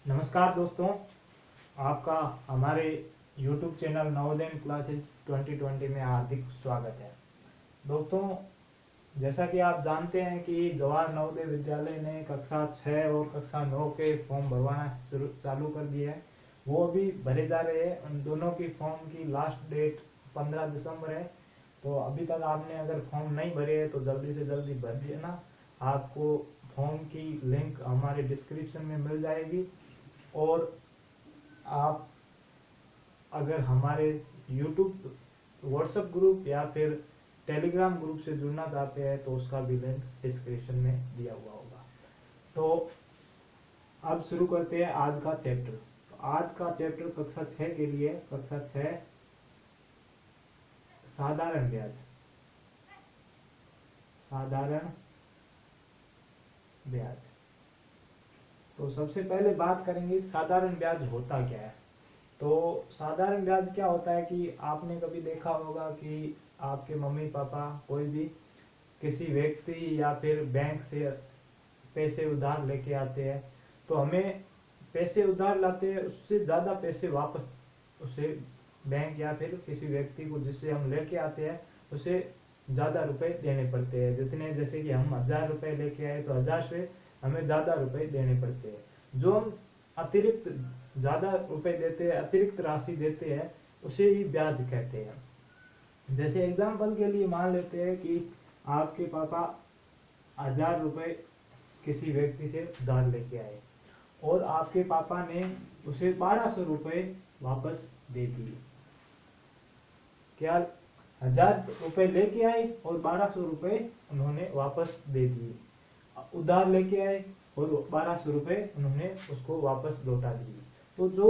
नमस्कार दोस्तों, आपका हमारे YouTube चैनल नवोदय क्लासेस 2020 में हार्दिक स्वागत है। दोस्तों, जैसा कि आप जानते हैं कि जवाहर नवोदय विद्यालय ने कक्षा 6 और कक्षा 9 के फॉर्म भरवाना चालू कर दिया है। वो अभी भरे जा रहे हैं। उन दोनों की फॉर्म की लास्ट डेट 15 दिसंबर है। तो अभी तक आपने अगर फॉर्म नहीं भरे हैं तो जल्दी से जल्दी भर देना। आपको फॉर्म की लिंक हमारे डिस्क्रिप्शन में मिल जाएगी। और आप अगर हमारे YouTube व्हाट्सएप ग्रुप या फिर टेलीग्राम ग्रुप से जुड़ना चाहते हैं तो उसका भी लिंक डिस्क्रिप्शन में दिया हुआ होगा। तो अब शुरू करते हैं आज का चैप्टर। तो आज का चैप्टर कक्षा 6 के लिए, कक्षा 6 साधारण ब्याज। साधारण ब्याज। तो सबसे पहले बात करेंगे साधारण ब्याज होता क्या है। तो साधारण ब्याज क्या होता है कि आपने कभी देखा होगा कि आपके मम्मी पापा कोई भी किसी व्यक्ति या फिर बैंक से पैसे उधार लेके आते हैं। तो हमें पैसे उधार लाते हैं, उससे ज़्यादा पैसे वापस उसे बैंक या फिर किसी व्यक्ति को जिससे हम लेके आते हैं उसे ज़्यादा रुपए देने पड़ते हैं। जितने, जैसे कि हम 1000 रुपए लेके आए तो 1000 से हमें ज़्यादा रुपए देने पड़ते हैं। जो हम अतिरिक्त ज़्यादा रुपए देते हैं, अतिरिक्त राशि देते हैं, उसे ही ब्याज कहते हैं। जैसे एग्जाम्पल के लिए मान लेते हैं कि आपके पापा 1000 रुपए किसी व्यक्ति से उधार लेके आए और आपके पापा ने उसे 1200 रुपए वापस दे दिए। क्या 1000 रुपए लेके आए और 1200 रुपए उन्होंने वापस दे दिए। उधार लेके आए और 1200 रुपए उन्होंने उसको वापस लौटा दिए। तो जो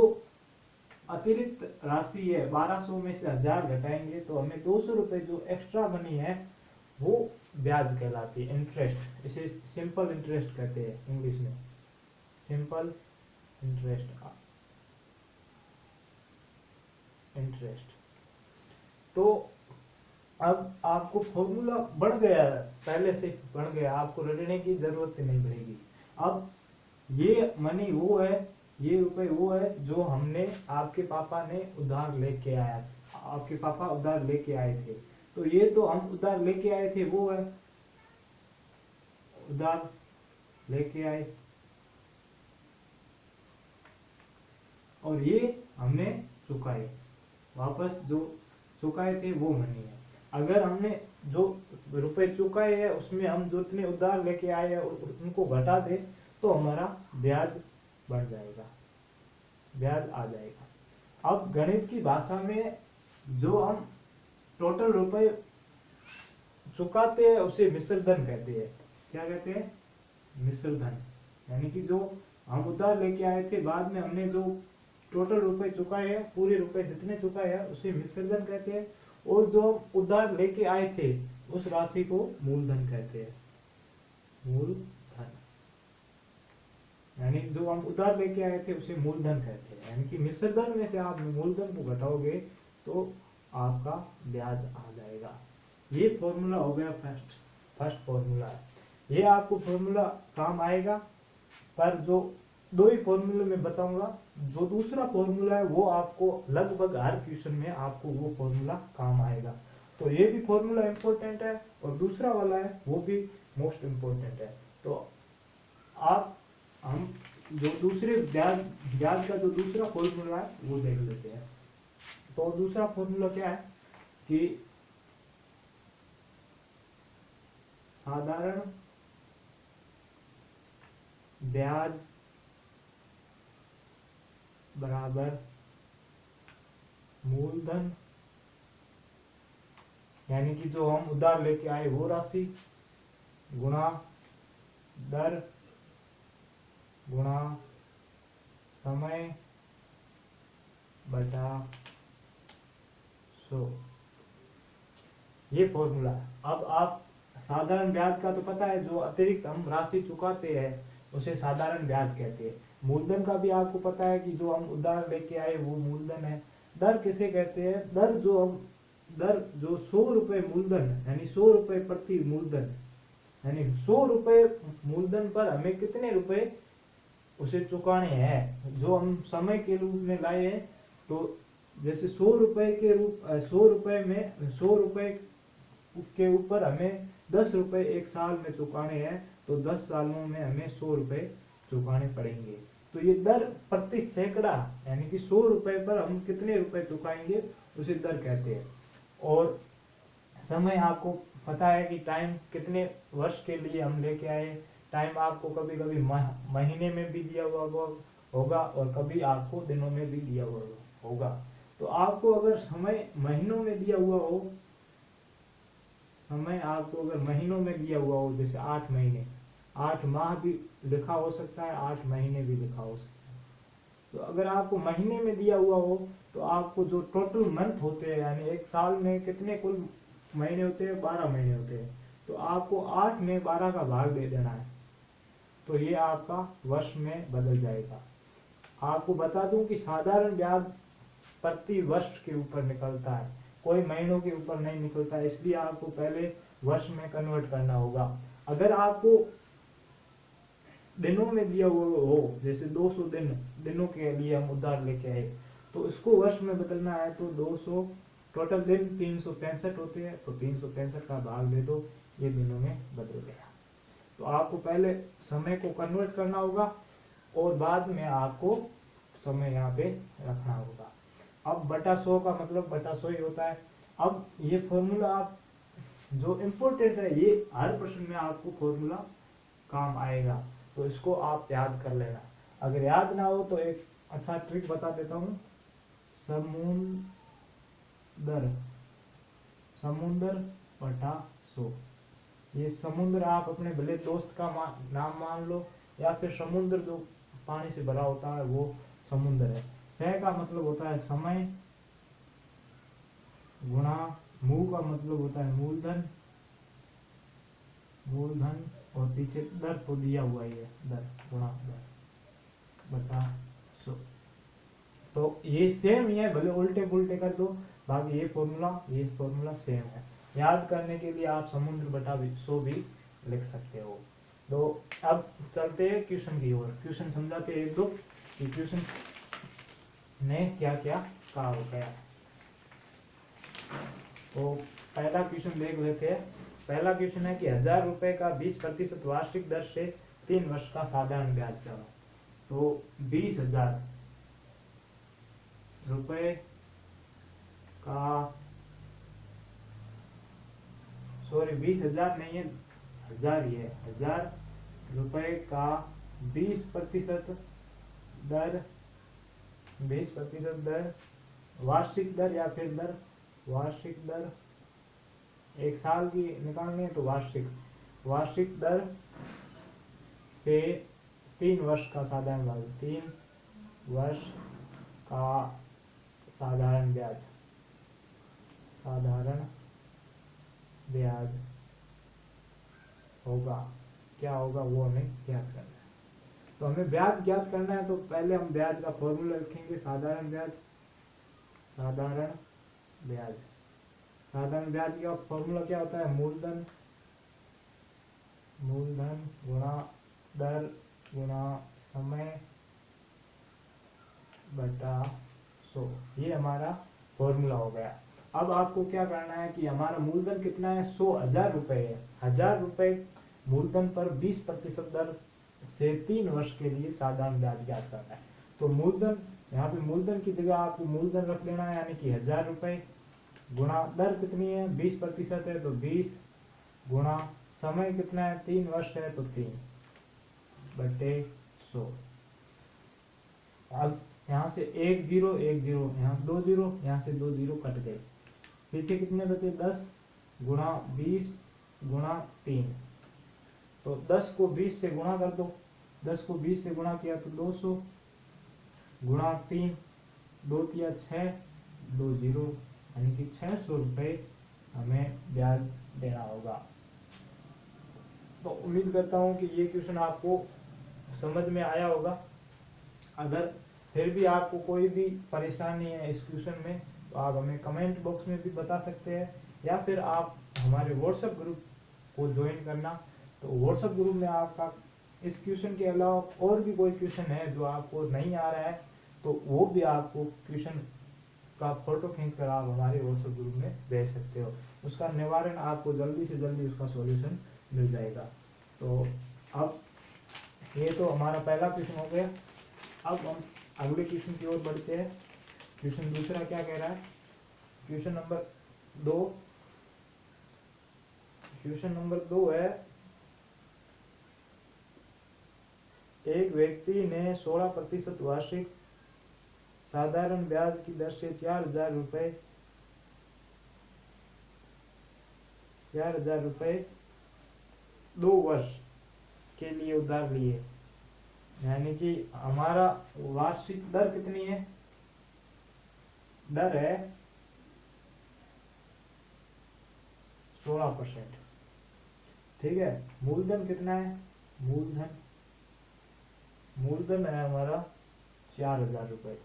अतिरिक्त राशि है, 1200 में से 1000 घटाएंगे तो हमें 200 रुपए जो एक्स्ट्रा मनी है वो ब्याज कहलाती है, इंटरेस्ट। इसे सिंपल इंटरेस्ट कहते हैं इंग्लिश में, सिंपल इंटरेस्ट। इंटरेस्ट। तो अब आपको फॉर्मूला बढ़ गया है, पहले से बढ़ गया, आपको रटने की जरूरत नहीं पड़ेगी। अब ये मनी वो है, ये रुपए वो है जो हमने, आपके पापा ने उधार लेके आया, आपके पापा उधार लेके आए थे। तो ये तो हम उधार लेके आए थे वो है, उधार लेके आए, और ये हमने चुकाए, वापस जो चुकाए थे वो मनी है। अगर हमने जो रुपए चुकाए हैं उसमें हम जो इतने उधार लेके आए हैं उनको घटा दे तो हमारा ब्याज बढ़ जाएगा, ब्याज आ जाएगा। अब गणित की भाषा में जो हम टोटल रुपए चुकाते हैं उसे मिश्र धन कहते हैं। क्या कहते हैं? मिश्र धन। यानी कि जो हम उधार लेके आए थे, बाद में हमने जो टोटल रुपए चुकाए हैं, पूरे रुपए जितने चुकाए हैं उसे मिश्र धन कहते हैं। और जो उधार लेके आए थे उस राशि को मूलधन कहते हैं, मूलधन। यानी जो हम उधार लेके आए थे उसे मूलधन कहते हैं। यानी कि मिश्र धन में से आप मूलधन को घटाओगे तो आपका ब्याज आ जाएगा। ये फॉर्मूला हो गया फर्स्ट फॉर्मूला। ये आपको फॉर्मूला काम आएगा, पर जो दो ही फॉर्मूले में बताऊंगा। जो दूसरा फॉर्मूला है वो आपको लगभग हर क्वेश्चन में आपको वो फॉर्मूला काम आएगा। तो ये भी फॉर्मूला इंपॉर्टेंट है और दूसरा वाला है वो भी मोस्ट इंपॉर्टेंट है। तो आप हम जो दूसरे ब्याज का जो दूसरा फॉर्मूला है वो देख लेते हैं। तो दूसरा फॉर्मूला क्या है कि साधारण ब्याज बराबर मूलधन, यानी कि जो हम उधार लेके आए वो राशि गुणा दर गुणा समय बटा 100। ये फॉर्मूला। अब आप साधारण ब्याज का तो पता है, जो अतिरिक्त हम राशि चुकाते हैं उसे साधारण ब्याज कहते हैं। मूलधन का भी आपको पता है कि जो हम उधार लेके आए वो मूलधन है। दर किसे कहते हैं? दर जो 100 रुपए मूलधन, यानी 100 रुपए प्रति मूलधन, यानी 100 रुपए मूलधन पर हमें कितने रुपए उसे चुकाने हैं, जो हम समय के रूप में लाए हैं। तो जैसे 100 रुपए के रूप 100 रुपए में 100 रुपए के ऊपर हमें 10 रुपए एक साल में चुकाने हैं, तो 10 सालों में हमें 100 रुपए चुकाने पड़ेंगे। तो ये दर प्रति सैकड़ा, यानी कि 100 रुपए पर हम कितने रुपए चुकाएंगे उसे दर कहते हैं। और समय आपको पता है कि टाइम कितने वर्ष के लिए हम लेके आए। टाइम आपको कभी कभी महीने में भी दिया हुआ होगा और कभी आपको दिनों में भी दिया हुआ होगा। तो आपको अगर समय महीनों में दिया हुआ हो, समय आपको अगर महीनों में दिया हुआ हो, जैसे 8 महीने, 8 माह भी लिखा हो सकता है, 8 महीने भी लिखा हो सकता है। तो अगर आपको महीने में दिया हुआ हो, तो आपको जो टोटल मंथ होते हैं, यानी एक साल में कितने कुल महीने होते हैं, 12 महीने होते हैं, तो आपको 8 में 12 का भाग दे देना है, तो ये आपका वर्ष में बदल जाएगा। आपको बता दूं कि साधारण ब्याज प्रति वर्ष के ऊपर निकलता है, कोई महीनों के ऊपर नहीं निकलता, इसलिए आपको पहले वर्ष में कन्वर्ट करना होगा। अगर आपको दिनों में दिया हुआ हो, जैसे 200 दिनों के लिए हम उधार लेके आए, तो इसको वर्ष में बदलना है, तो 200 टोटल दिन 365 होते हैं, तो 365 का भाग दे दो, ये दिनों में बदल गया। तो आपको पहले समय को कन्वर्ट करना होगा और बाद में आपको समय यहाँ पे रखना होगा। अब बटा 100 का मतलब बटा 100 ही होता है। अब ये फॉर्मूला आप जो इम्पोर्टेंट है, ये हर प्रश्न में आपको फॉर्मूला काम आएगा, तो इसको आप याद कर लेना। अगर याद ना हो तो एक अच्छा ट्रिक बता देता हूँ। समुंदर बटा 100। ये समुद्र आप अपने भले दोस्त का नाम मान लो, या फिर समुद्र जो पानी से भरा होता है वो समुद्र है। सह का मतलब होता है समय, गुणा मू का मतलब होता है मूलधन, और पीछे दर तो दिया हुआ ही है, दर गुणा दर बटा 100। तो ये सेम ही है, भले उल्टे पुल्टे कर दो, बाकी ये फॉर्मूला सेम है। याद करने के लिए आप समुद्र बटा 100 भी लिख सकते हो। तो अब चलते हैं क्वेश्चन की ओर। क्वेश्चन समझाते हैं एक दो कि क्वेश्चन ने क्या क्या कहा हो गया। तो पहला क्वेश्चन देख लेते हैं। पहला क्वेश्चन है कि 1000 रुपए का 20% वार्षिक दर से 3 वर्ष का साधारण ब्याज क्या हो। तो 20,000 रुपए का, सॉरी 20,000 नहीं है, 1000 ही है। 1000 रुपए का 20% दर, 20% दर, वार्षिक दर या फिर दर, वार्षिक दर, एक साल की निकालनी है तो वार्षिक दर से 3 वर्ष का साधारण ब्याज, 3 वर्ष का साधारण ब्याज होगा। क्या होगा वो हमें ज्ञात करना है। तो हमें ब्याज ज्ञात करना है, तो पहले हम ब्याज का फॉर्मूला लिखेंगे। साधारण ब्याज का फॉर्मूला क्या होता है, मूलधन गुणा दर गुणा समय बटा 100, ये हमारा फॉर्मूला हो गया। अब आपको क्या करना है कि हमारा मूलधन कितना है, 100,000 रुपए है। 1000 रुपए मूलधन पर 20% दर से 3 वर्ष के लिए साधारण ब्याज ज्ञात करना है। तो मूलधन, यहाँ पे मूलधन की जगह आपको मूलधन रख लेना है, यानी कि 1000 रुपए गुणा दर कितनी है, 20% है, तो 20 गुणा समय कितना है, 3 वर्ष है, तो 3 बटे 100। अब यहाँ से 1 0 1 0, यहाँ 2 0, यहाँ से 2 0 कट गए, पीछे कितने बचे, 10 गुणा 20 गुणा 3। तो 10 को 20 से गुणा कर दो, 10 को 20 से गुणा किया तो 200 गुणा 3, 2 किया 6, 2 0, यानी कि 600 रुपये हमें ब्याज देना होगा। तो उम्मीद करता हूँ कि ये क्वेश्चन आपको समझ में आया होगा। अगर फिर भी आपको कोई भी परेशानी है इस क्वेश्चन में, तो आप हमें कमेंट बॉक्स में भी बता सकते हैं, या फिर आप हमारे व्हाट्सएप ग्रुप को ज्वाइन करना। तो व्हाट्सएप ग्रुप में आपका इस क्वेश्चन के अलावा और भी कोई क्वेश्चन है जो आपको नहीं आ रहा है तो वो भी आपको क्वेश्चन का फोटो खींच कर आप हमारे व्हाट्सएप ग्रुप में भेज सकते हो। उसका निवारण आपको जल्दी से जल्दी उसका सॉल्यूशन मिल जाएगा। तो अब ये तो हमारा पहला क्वेश्चन हो गया। अब हम अगले क्वेश्चन की ओर बढ़ते हैं। क्वेश्चन दूसरा क्या कह रहा है? क्वेश्चन नंबर 2, क्वेश्चन नंबर 2 है, एक व्यक्ति ने 16% वार्षिक साधारण ब्याज की दर से 4,000 रुपए 2 वर्ष के लिए उधार लिए। यानी कि हमारा वार्षिक दर कितनी है? दर है 16%। ठीक है। मूलधन कितना है? मूलधन है हमारा 4,000 रुपए।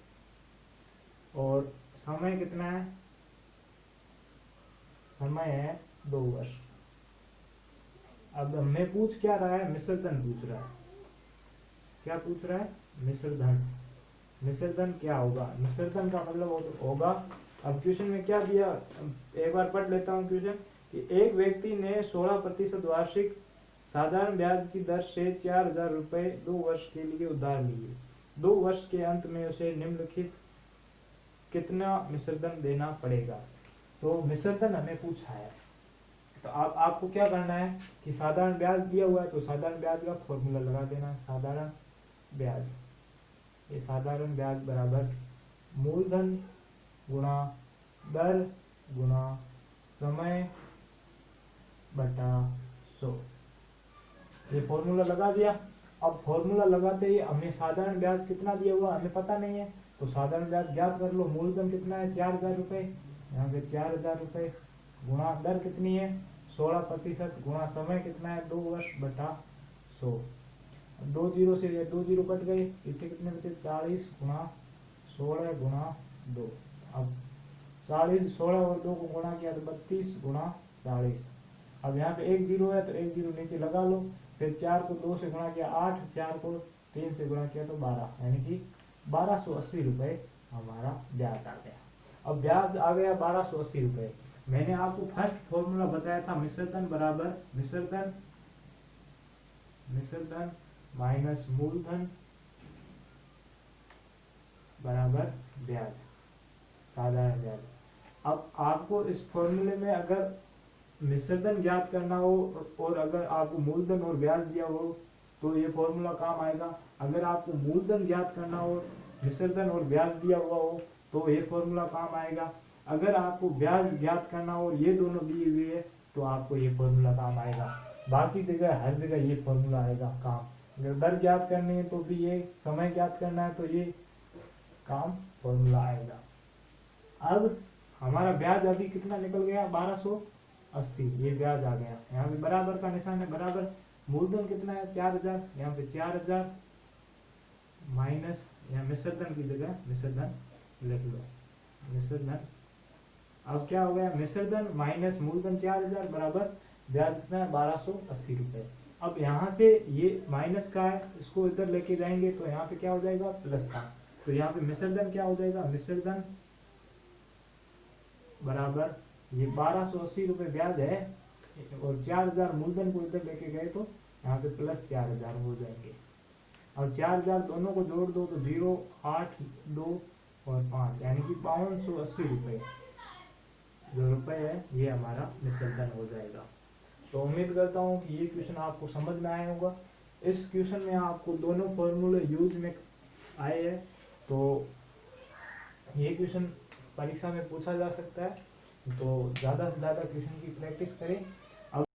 और समय कितना है? समय है 2 वर्ष। अब हमें पूछ क्या रहा है? मिश्र धन पूछ रहा है। क्या पूछ रहा है? मिश्र धन। मिश्र धन क्या होगा? मिश्र धन का मतलब होगा, अब क्वेश्चन में क्या दिया, एक बार पढ़ लेता हूँ क्वेश्चन, कि एक व्यक्ति ने 16% वार्षिक साधारण ब्याज की दर से 4,000 रुपए 2 वर्ष के लिए उधार लिए। 2 वर्ष के अंत में उसे निम्नलिखित कितना मिश्रधन देना पड़ेगा? तो मिश्रधन हमें पूछा है। तो आपको क्या करना है कि साधारण ब्याज दिया हुआ है तो साधारण ब्याज का फॉर्मूला लगा देना। साधारण ब्याज, ये साधारण ब्याज बराबर मूलधन गुणा दर गुणा समय बटा 100। ये फॉर्मूला लगा दिया। अब फॉर्मूला लगाते ही हमें साधारण ब्याज कितना दिया हुआ हमें पता नहीं है, तो साधारण ब्याज ज्ञात कर लो। मूलधन कितना है? 4,000 रुपए, यहाँ पे 4,000 रुपए गुणा दर कितनी है? 16% गुणा समय कितना है? 2 वर्ष बटा 100। 2 जीरो से ये 2 जीरो कट गए, इसे कितने बचे? 40 गुणा 16 गुणा 2। अब 40 16 और 2 को गुणा किया तो 32 गुणा 40। अब यहाँ पे 1 जीरो है तो 1 जीरो नीचे लगा लो। फिर 4 को 2 से गुणा किया 8, 4 को 3 से गुणा किया तो 12, यानी कि 1280 रुपए हमारा ब्याज आ गया। अब ब्याज आ गया 1280 रुपए। मैंने आपको फर्स्ट फॉर्मूला बताया था मिश्रधन बराबर मिश्रधन माइनस मूलधन बराबर ब्याज, साधारण ब्याज। अब आपको इस फॉर्मूले में अगर मिश्रधन ज्ञात करना हो और अगर आपको मूलधन और ब्याज दिया हो तो ये फॉर्मूला काम आएगा। अगर आपको मूलधन ज्ञात करना हो, मिश्रधन और ब्याज दिया हुआ हो तो ये फॉर्मूला काम आएगा। अगर आपको ब्याज ज्ञात करना हो, ये दोनों दिए हुए है तो आपको ये फॉर्मूला काम आएगा। बाकी जगह हर जगह ये फॉर्मूला आएगा काम। अगर दर ज्ञात करनी है तो भी ये, समय ज्ञात करना है तो ये काम फॉर्मूला आएगा। अब हमारा ब्याज अभी कितना निकल गया? 1280। ये ब्याज आ गया। यहाँ पे बराबर का निशान है, बराबर। मूलधन कितना है? 4,000। यहाँ पे 4,000 माइनस, यहाँ मिश्रधन की जगह मिश्रधन लिख लो, मिश्रधन। अब क्या हो गया? मिश्रधन माइनस मूलधन 4,000 बराबर ब्याज कितना है? 1280 रुपए। अब यहाँ से ये माइनस का है, इसको इधर लेके जाएंगे तो यहाँ पे क्या हो जाएगा? प्लस का। तो यहाँ पे मिश्रधन क्या हो जाएगा? मिश्रधन बराबर ये 1280 रुपए ब्याज है और 4,000 मूलधन को इधर लेके गए तो यहाँ पे प्लस 4,000 हो जाएंगे। और 4,000 दोनों को जोड़ दो तो 0, 8, 2 और 5, यानी कि 580 रुपए जो रुपए है ये हमारा मिश्रधन हो जाएगा। तो उम्मीद करता हूँ कि ये क्वेश्चन आपको समझ में आया होगा। इस क्वेश्चन में आपको दोनों फॉर्मूले यूज में आए हैं, तो ये क्वेश्चन परीक्षा में पूछा जा सकता है। तो ज़्यादा से ज़्यादा क्वेश्चन की प्रैक्टिस करें